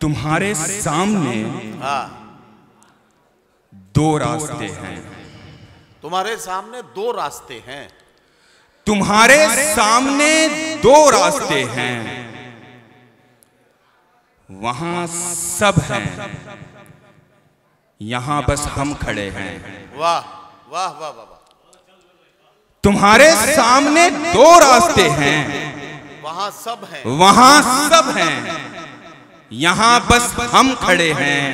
तुम्हारे सामने दो रास्ते हैं। तुम्हारे सामने दो रास्ते हैं। तुम्हारे सामने दो रास्ते हैं, वहां सब हैं, यहां बस हम खड़े हैं। वाह वाह वाह वाह। तुम्हारे सामने दो रास्ते हैं, वहां सब हैं, वहां सब हैं, यहां बस हम खड़े हैं।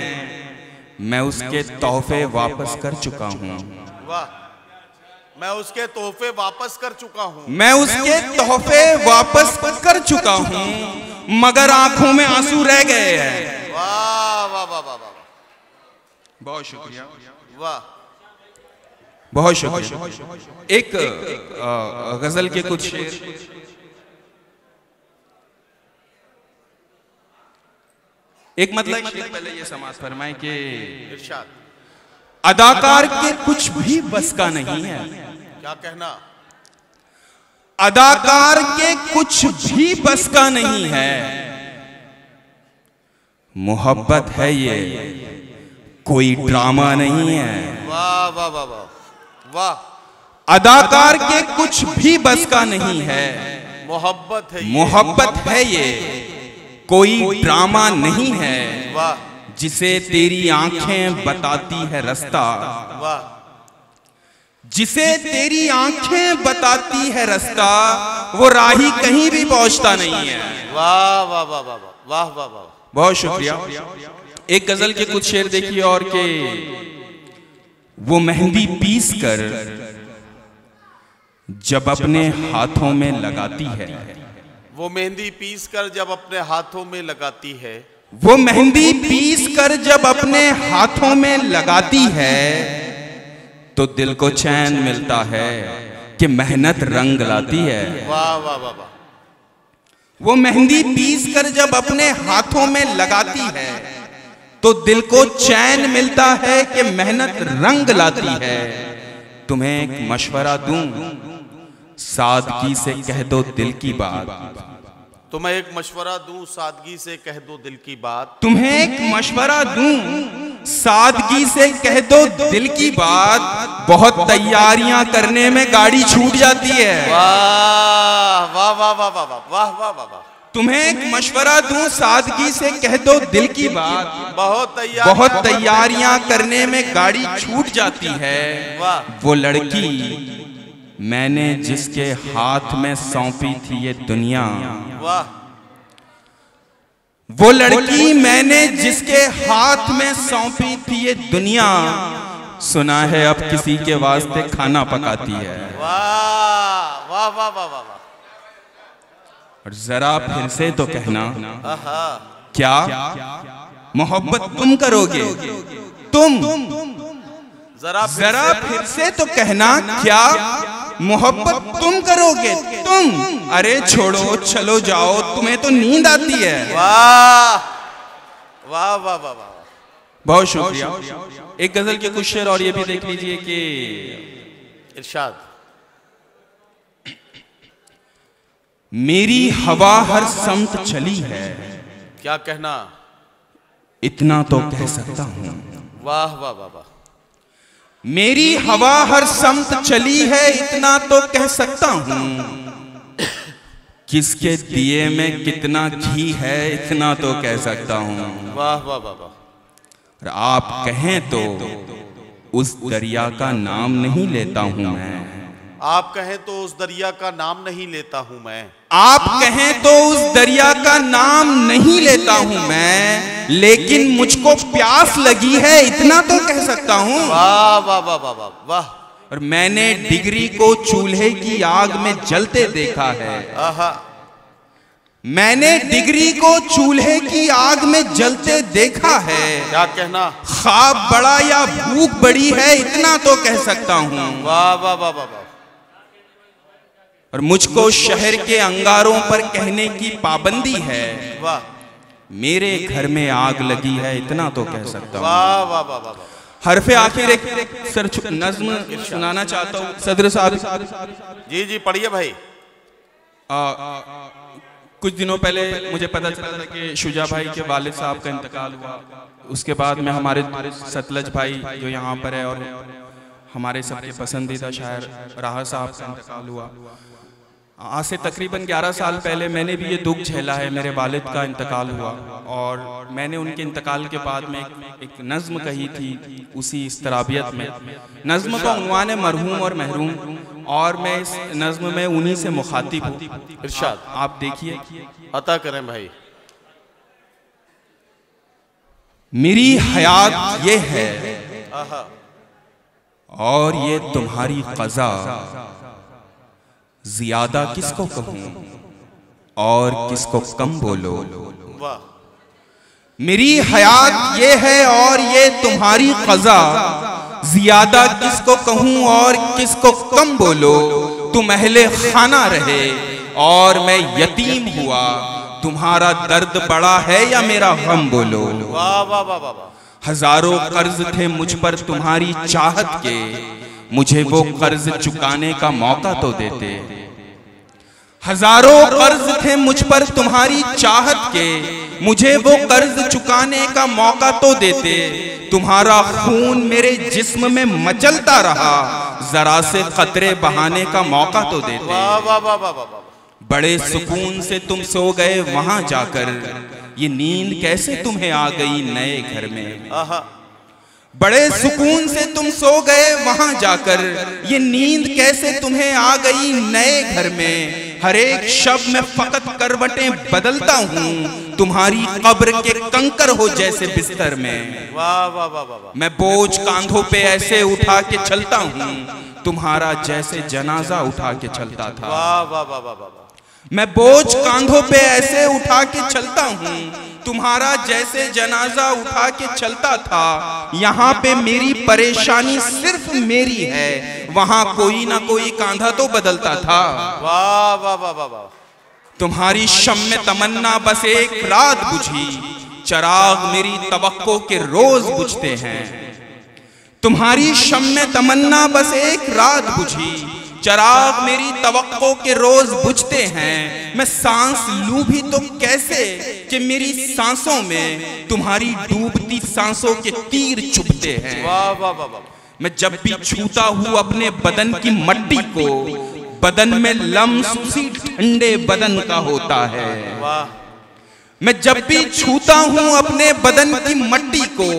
मैं उसके तोहफे वापस कर चुका हूं। वाह, मैं उसके तोहफे वापस कर चुका हूं। मैं उसके तोहफे वापस कर चुका हूं, मगर आंखों में आंसू रह गए हैं। वाह वाह वाह वाह वाह, बहुत शुक्रिया। वाह, बहुत शुक्रिया। एक गजल के कुछ शेर। एक मतलब पहले ये समाज फरमाए कि इरशाद, अदाकार के कुछ भी बस का नहीं है। क्या कहना? अदाकार के कुछ भी बस का नहीं है। मोहब्बत है ये, कोई ड्रामा नहीं है। वाह वाह वाह वाह वाह। अदाकार के कुछ भी बस का नहीं है। मोहब्बत है ये, मोहब्बत है ये, कोई ड्रामा नहीं है। वाह, जिसे तेरी आंखें बताती है रास्ता, वाह, जिसे तेरी आंखें बताती है रास्ता, वो राही कहीं भी पहुंचता नहीं है। वाह वाह वाह वाह वाह वाह वाह। बहुत शुक्रिया। एक गजल के कुछ शेर देखिए और के वो मेहंदी पीस कर जब अपने हाथों में लगाती है, वो मेहंदी पीस कर जब अपने हाथों में लगाती है, वो मेहंदी पीस कर जब अपने हाथों में लगाती है, तो दिल को चैन मिलता है कि मेहनत रंग लाती है। वाह वाह वाह वाह। वो मेहंदी पीस कर जब अपने हाथों में लगाती है, तो दिल को चैन मिलता है कि मेहनत रंग लाती है। तुम्हें एक मशवरा दूं, सादगी से कह दो दिल की बात। तुम्हें एक मशवरा दूं, सादगी से कह दो दिल की बात। तुम्हें एक मशवरा दूं, सादगी से कह दो दिल की बात। बहुत तैयारियां करने में गाड़ी छूट जाती है। वाह वाह वाह वाह वाह वाह वाह वाह वाह। तुम्हें एक मशवरा दूं, सादगी से कह दो दिल की बात। बहुत तैयारियां करने में गाड़ी छूट जाती है। वाह। वो लड़की मैंने जिसके हाथ में सौंपी थी ये दुनिया, वाह, वो लड़की मैंने जिसके हाथ में सौंपी थी ये दुनिया, सुना है अब किसी के वास्ते खाना पकाती है। वाह वाह वाह वाह वाह। और जरा फिर से तो कहना, क्या मोहब्बत तुम करोगे? तुम जरा फिर से तो कहना, क्या मोहब्बत तुम करोगे? तुम अरे छोड़ो चलो जाओ, तुम्हें तो नींद आती है। वाह वाह वाह वाह वाह। बहुत शुक्रिया। एक गजल के कुछ शेर और ये भी देख लीजिए कि इरशाद, मेरी हवा हर समत चली है। क्या कहना? इतना तो कह सकता हूं। वाह वाह वाह वाह। मेरी हवा हर समत चली है, इतना तो कह सकता हूं। किसके दिए में कितना घी है, इतना तो कह सकता हूं। वाह वाह वाह वाह। और आप कहें तो उस दरिया का नाम नहीं लेता हूं मैं। आप कहें तो उस दरिया का नाम नहीं लेता हूं मैं। आप कहें तो उस दरिया का नाम नहीं लेता हूं मैं, लेकिन मुझको प्यास लगी है, इतना तो कह सकता हूं। वाह वाह वाह वाह वाह वाह। और मैंने डिग्री को चूल्हे की आग में जलते देखा है। आहा। मैंने डिग्री को चूल्हे की आग में जलते देखा है। क्या कहना? ख्वाब बड़ा या भूख बड़ी है, इतना तो कह सकता हूं। वाह वाह वाह वाह। और मुझको शहर के अंगारों पर कहने की पाबंदी है। वाह। मेरे घर में आग लगी है, इतना तो कह सकता हूं। वाह वाह वाह वाह। हरफे आखिर एक नज्म सुनाना चाहता हूं सदर साहब। जी जी पढ़िए भाई। कुछ दिनों पहले मुझे पता चला था कि शुजा भाई के वालिद साहब का इंतकाल हुआ। उसके बाद में हमारे सतलज भाई जो यहाँ पर है और हमारे सबके पसंदीदा शायर राहा साहब का इंतकाल हुआ। आज से तकरीबन 11 साल पहले मैंने भी ये दुख झेला है, मेरे वालिद का इंतकाल हुआ और मैंने उनके इंतकाल के बाद में एक नज़्म कही थी उसी इस्तराबियत में। नज़्म का उन्वान है मरहूम और महरूम और मैं इस नज़्म में उन्हीं से मुखातिब हूँ। इरशाद आप देखिए, अता करें भाई। मेरी हयात ये है आहा, और ये तुम्हारी क़ज़ा, ज़ियादा किसको कहूँ और किसको कम बोलो। वाह। मेरी हयात ये है और ये तुम्हारी क़ज़ा, ज़ियादा किसको कहूँ और किसको कम बोलो। तुम अहले खाना रहे और मैं यतीम हुआ, तुम्हारा दर्द बड़ा है या मेरा गम बोलो। वाह वाह वाह वाह वाह। हजारों कर्ज थे मुझ पर तुम्हारी चाहत के, मुझे वो कर्ज चुकाने का मौका तो देते। हजारों कर्ज थे मुझ पर तुम्हारी चाहत के, मुझे वो कर्ज चुकाने का मौका तो देते। तुम्हारा खून मेरे जिस्म में मचलता रहा, जरा से कतरे बहाने का मौका तो देते। वाह वाह वाह वाह वाह। बड़े सुकून से तुम सो गए वहां जाकर, ये नींद कैसे तुम्हें आ गई नए घर में। आहा, बड़े सुकून से तुम सो गए वहां जाकर, ये नींद कैसे तुम्हें आ गई नए घर में। हर एक शब में फकत करवटें बदलता हूँ, तुम्हारी कब्र के कंकर हो जैसे बिस्तर में। वाह वाह वाह वाह वाह। मैं बोझ कांधों पे ऐसे उठा के चलता हूँ, तुम्हारा जैसे जनाजा उठा के चलता था। वाह वाह वाह वाह वाह। मैं बोझ कांधों पे ऐसे उठा के चलता हूँ, तुम्हारा जैसे जनाजा उठा के चलता था। यहाँ पे मेरी परेशानी सिर्फ मेरी है, वहां कोई ना कोई कांधा तो बदलता था। वाह वाह वाह वाह वाह। तुम्हारी शम्मे तमन्ना बस एक रात बुझी, चराग मेरी तवक्को के रोज बुझते हैं। तुम्हारी शम्मे तमन्ना बस एक रात बुझी, चराग मेरी तवक्को के रोज बुझते हैं। मैं सांस लूं भी तो कैसे कि मेरी सांसों में तुम्हारी डूबती सांसों के तीर चुभते हैं। वाह वाह वाह वाह। मैं जब भी छूता हूँ अपने बदन की मट्टी को, बदन में लम्स उसी ठंडे बदन का होता है। वाह। मैं जब भी छूता हूँ अपने बदन की मट्टी को,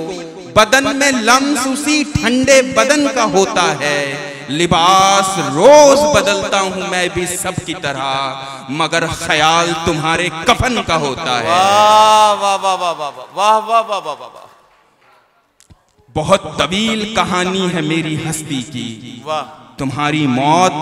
बदन में लम्स उसी ठंडे बदन का होता है। लिबास रोज बदलता हूँ मैं भी सब की तरह, मगर ख्याल तुम्हारे कफन का होता है। वाह वाह वाह वाह वाह वाह वाह वाह वाह वाह। बहुत तवील कहानी है मेरी हस्ती की, वाह। तुम्हारी मौत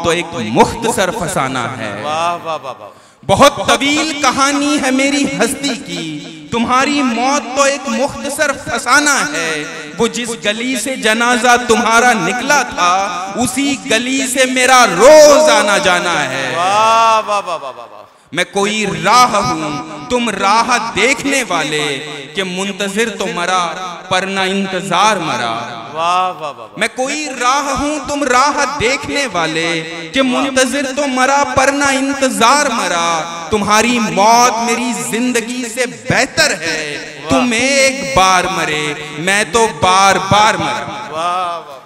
तो एक मुख्तसर फसाना है। वाह वाह वाह वाह। बहुत तवील कहानी है मेरी हस्ती की, तुम्हारी मौत तो एक मुख्तसर फसाना है। वो जिस गली से जनाजा तुम्हारा निकला था, उसी गली से मेरा रोज आना जाना है। वाह वाह वाह वाह वाह। मैं कोई राह हूँ, तुम राह देखने वाले, कि मुंतजिर तो मरा पर ना इंतजार मरा। वाह वाह वाह। मैं कोई राह हूँ, तुम राह देखने वाले, कि मुंतजिर तो मरा पर ना इंतजार मरा। तुम्हारी मौत मेरी जिंदगी से बेहतर है, तुम एक बार मरे मैं तो बार बार मरा। वाह वाह।